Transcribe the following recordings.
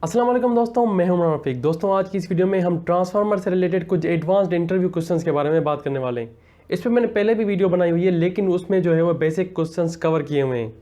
अस्सलाम वालेकुम दोस्तों, मैं हूं उमरान रफीक। दोस्तों, आज की इस वीडियो में हम ट्रांसफार्मर से रिलेटेड कुछ एडवांस्ड इंटरव्यू क्वेश्चंस के बारे में बात करने वाले हैं। इस पर मैंने पहले भी वीडियो बनाई हुई है, लेकिन उसमें जो है वो बेसिक क्वेश्चंस कवर किए हुए हैं।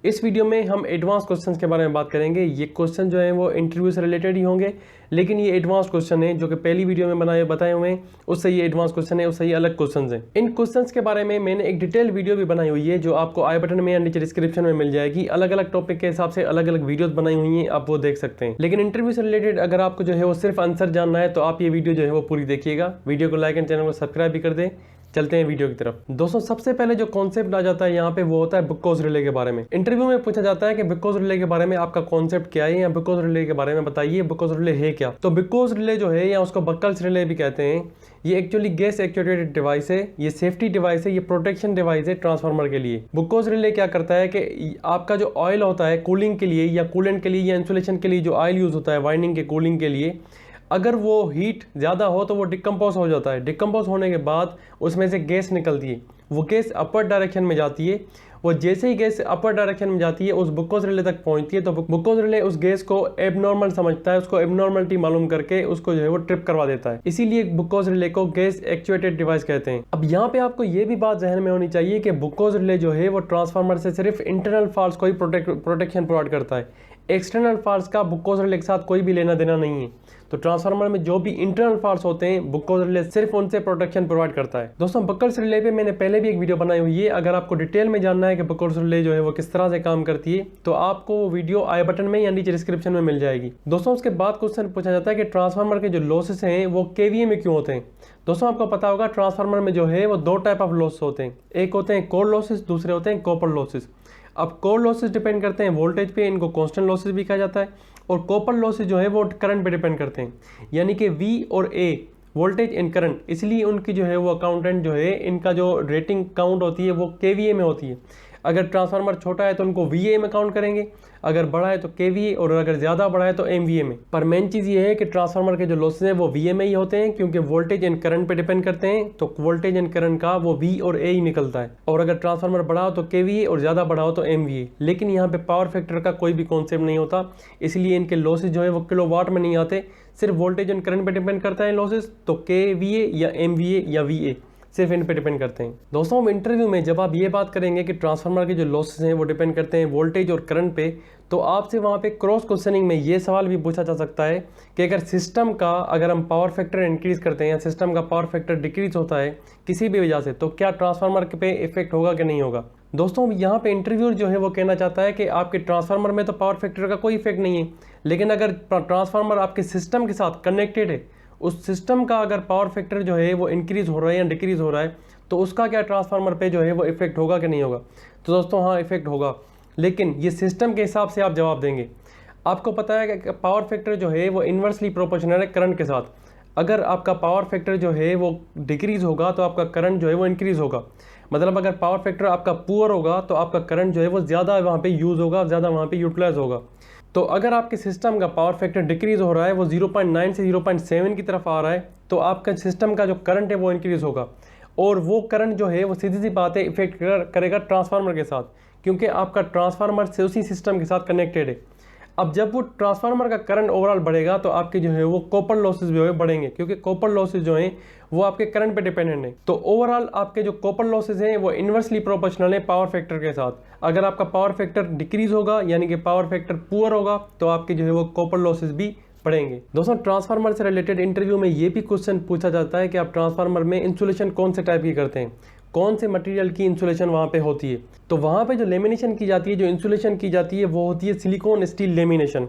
इस वीडियो में हम एडवांस क्वेश्चंस के बारे में बात करेंगे। ये क्वेश्चन जो है वो इंटरव्यू से रिलेटेड ही होंगे, लेकिन ये एडवांस क्वेश्चन है जो कि पहली वीडियो में बताए हुए हैं। उससे ये एडवांस क्वेश्चन है, उससे ये अलग क्वेश्चन है। इन क्वेश्चंस के बारे में मैंने एक डिटेल वीडियो भी बनाई हुई है, जो आपको आई बटन में या नीचे डिस्क्रिप्शन में मिल जाएगी। अलग अलग टॉपिक के हिसाब से अलग अलग वीडियोस बनाई हुई हैं, आप वो देख सकते हैं। लेकिन इंटरव्यू से रिलेटेड अगर आपको जो है वो सिर्फ आंसर जानना है, तो आप ये वीडियो जो है वो पूरी देखिएगा। वीडियो को लाइक एंड चैनल को सब्सक्राइब भी कर दें। चलते हैं वीडियो की तरफ। दोस्तों, सबसे पहले जो कॉन्सेप्ट आ जाता है यहाँ पे, वो होता है बिग रिले के बारे में। इंटरव्यू में पूछा जाता है कि बिग रिले के बारे में आपका कॉन्सेप्ट क्या है, या बिग रिले के बारे में बताइए, बिग रिले है क्या। तो बिग रिले जो है, या उसको बक्कल्स रिले भी कहते हैं, ये एक्चुअली गैस एक्चुएटेड डिवाइस है। ये सेफ्टी डिवाइस है, ये प्रोटेक्शन डिवाइस है ट्रांसफार्मर के लिए। बिग रिले क्या करता है कि आपका जो ऑयल होता है कूलिंग के लिए, या कूलेंट के लिए, या इंसुलेशन के लिए जो ऑयल यूज होता है वाइंडिंग के कूलिंग के लिए, अगर वो हीट ज़्यादा हो तो वो डिकम्पोज हो जाता है। डिकम्पोज होने के बाद उसमें से गैस निकलती है। वो गैस अपर डायरेक्शन में जाती है। वो जैसे ही गैस अपर डायरेक्शन में जाती है, उस बुक्कोज रिले तक पहुंचती है, तो बुक्कोज रिले उस गैस को एबनॉर्मल समझता है। उसको एबनॉर्मलिटी मालूम करके उसको जो है वो ट्रिप करवा देता है। इसीलिए बुक्कोज रिले को गैस एक्चुएटेड डिवाइस कहते हैं। अब यहाँ पे आपको ये भी बात जहन में होनी चाहिए कि बुक्कोज रिले जो है वो ट्रांसफार्मर से सिर्फ इंटरनल फॉल्ट्स को ही प्रोटेक्शन प्रोवाइड करता है। एक्सटर्नल फॉल्ट्स का बुक्कोज रिले के साथ कोई भी लेना देना नहीं है। तो ट्रांसफार्मर में जो भी इंटरनल फॉल्ट्स होते हैं, बुक्कोज रिले सिर्फ उनसे प्रोटेक्शन प्रोवाइड करता है। दोस्तों, बक्कल्स रिले पे मैंने पहले भी एक वीडियो बनाई हुई है। अगर आपको डिटेल में जानना है कि बक्कल्स रिले जो है वो किस तरह से काम करती है, तो आपको वो वीडियो आई बटन में या नीचे डिस्क्रिप्शन में मिल जाएगी। दोस्तों, उसके बाद क्वेश्चन पूछा जाता है कि ट्रांसफार्मर के जो लॉसेस हैं वो केवीए में क्यों होते हैं। दोस्तों, आपको पता होगा ट्रांसफार्मर में जो है वो दो टाइप ऑफ लॉस होते हैं। एक होते हैं कोर लॉसेस, दूसरे होते हैं कॉपर लॉसेस। अब कोर लॉसेस डिपेंड करते हैं वोल्टेज पे, इनको कांस्टेंट लॉसेस भी कहा जाता है। और कॉपर लॉसेस जो है वो करंट पे डिपेंड करते हैं, यानी कि V और A वोल्टेज एंड करंट। इसलिए उनकी जो है वो अकाउंटेंट जो है, इनका जो रेटिंग काउंट होती है वो KVA में होती है। अगर ट्रांसफार्मर छोटा है तो उनको VA में काउंट करेंगे, अगर बड़ा है तो KVA, और अगर ज़्यादा बड़ा है तो MVA में। पर मेन चीज़ ये है कि ट्रांसफार्मर के जो लॉसेस हैं वो VA में ही होते हैं, क्योंकि वोल्टेज एंड करंट पे डिपेंड करते हैं। तो वोल्टेज एंड करंट का वो V और A ही निकलता है। और अगर ट्रांसफार्मर बड़ा हो तो KVA, और ज़्यादा बड़ा हो तो MVA। लेकिन यहाँ पे पावर फैक्टर का कोई भी कॉन्सेप्ट नहीं होता, इसलिए इनके लॉसेज जो है वो किलोवाट में नहीं आते। सिर्फ वोल्टेज एंड करंट पे डिपेंड करता है लॉसेज। तो KVA या MVA या VA सिर्फ इन पे डिपेंड करते हैं। दोस्तों, इंटरव्यू में जब आप ये बात करेंगे कि ट्रांसफार्मर के जो लॉसेस हैं वो डिपेंड करते हैं वोल्टेज और करंट पे, तो आपसे वहाँ पे क्रॉस क्वेश्चनिंग में ये सवाल भी पूछा जा सकता है कि अगर सिस्टम का, अगर हम पावर फैक्टर इंक्रीज करते हैं या सिस्टम का पावर फैक्टर डिक्रीज होता है किसी भी वजह से, तो क्या ट्रांसफार्मर पे इफेक्ट होगा कि नहीं होगा। दोस्तों, यहाँ पे इंटरव्यूअर जो है वो कहना चाहता है कि आपके ट्रांसफार्मर में तो पावर फैक्टर का कोई इफेक्ट नहीं है, लेकिन अगर ट्रांसफार्मर आपके सिस्टम के साथ कनेक्टेड है, उस सिस्टम का अगर पावर फैक्टर जो है वो इंक्रीज हो रहा है या डिक्रीज हो रहा है, तो उसका क्या ट्रांसफार्मर पे जो है वो इफेक्ट होगा कि नहीं होगा। तो दोस्तों, हाँ, इफेक्ट होगा, लेकिन ये सिस्टम के हिसाब से आप जवाब देंगे। आपको पता है कि पावर फैक्टर जो है वो इन्वर्सली प्रोपोर्शनल है करंट के साथ। अगर आपका पावर फैक्टर जो है वो डिक्रीज होगा तो आपका करंट जो है वो इंक्रीज होगा। मतलब अगर पावर फैक्टर आपका पुअर होगा तो आपका करंट जो है वो ज़्यादा वहाँ पे यूज़ होगा, ज़्यादा वहाँ पे यूटिलाइज होगा। तो अगर आपके सिस्टम का पावर फैक्टर डिक्रीज हो रहा है, वो 0.9 से 0.7 की तरफ आ रहा है, तो आपका सिस्टम का जो करंट है वो इंक्रीज होगा। और वो करंट जो है वो सीधी सी बात है इफेक्ट करेगा ट्रांसफार्मर के साथ, क्योंकि आपका ट्रांसफार्मर से उसी सिस्टम के साथ कनेक्टेड है। अब जब वो ट्रांसफार्मर का करंट ओवरऑल बढ़ेगा, तो आपके जो है वो कॉपर लॉसेस जो है बढ़ेंगे, क्योंकि कॉपर लॉसेस जो हैं वो आपके करंट पे डिपेंडेंट है। तो ओवरऑल आपके जो कॉपर लॉसेस हैं वो इन्वर्सली प्रोपोर्शनल है पावर फैक्टर के साथ। अगर आपका पावर फैक्टर डिक्रीज होगा, यानी कि पावर फैक्टर पुअर होगा, तो आपके जो है वो कॉपर लॉसेस भी पढ़ेंगे। दोस्तों, ट्रांसफार्मर से रिलेटेड इंटरव्यू में ये भी क्वेश्चन पूछा जाता है कि आप ट्रांसफार्मर में इंसुलेशन कौन से टाइप की करते हैं, कौन से मटेरियल की इंसुलेशन वहाँ पे होती है। तो वहाँ पे जो लेमिनेशन की जाती है, जो इंसुलेशन की जाती है, वो होती है सिलिकॉन स्टील लेमिनेशन।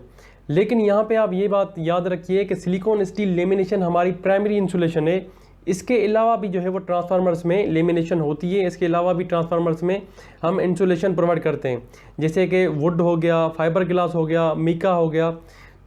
लेकिन यहाँ पे आप ये बात याद रखिए कि सिलिकॉन स्टील लेमिनेशन हमारी प्राइमरी इंसुलेशन है। इसके अलावा भी जो है वो ट्रांसफार्मर्स में लेमिनेशन होती है। इसके अलावा भी ट्रांसफार्मर्स में हम इंसुलेशन प्रोवाइड करते हैं, जैसे कि वुड हो गया, फाइबर ग्लास हो गया, मिका हो गया।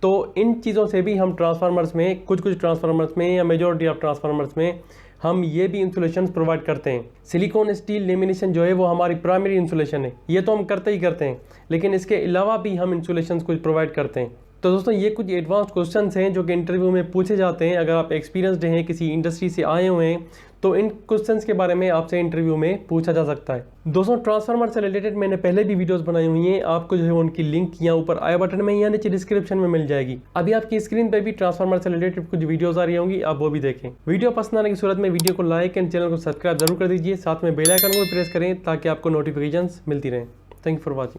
तो इन चीज़ों से भी हम ट्रांसफार्मर्स में, कुछ ट्रांसफार्मर्स में या मेजॉरिटी ऑफ ट्रांसफार्मर्स में हम ये भी इंसुलेशन प्रोवाइड करते हैं। सिलिकॉन स्टील लेमिनेशन जो है वो हमारी प्राइमरी इंसुलेशन है, ये तो हम करते ही करते हैं, लेकिन इसके अलावा भी हम इंसुलेशन कुछ प्रोवाइड करते हैं। तो दोस्तों ये कुछ एडवांस क्वेश्चंस हैं जो कि इंटरव्यू में पूछे जाते हैं। अगर आप एक्सपीरियंसड हैं, किसी इंडस्ट्री से आए हुए हैं, तो इन क्वेश्चंस के बारे में आपसे इंटरव्यू में पूछा जा सकता है। दोस्तों ट्रांसफार्मर से रिलेटेड मैंने पहले भी वीडियोस बनाई हुई हैं, आपको जो है उनकी लिंक या ऊपर आई बटन में या नीचे डिस्क्रिप्शन में मिल जाएगी। अभी आपकी स्क्रीन पे भी ट्रांसफार्मर से रिलेटेड कुछ वीडियोस आ रही होंगी, आप वो भी देखें। वीडियो पसंद आने की सूरत में वीडियो को लाइक एंड चैनल को सब्सक्राइब जरूर कर दीजिए, साथ में बेल आइकन को प्रेस करें ताकि आपको नोटिफिकेशंस मिलती रहें। Thank you for watching.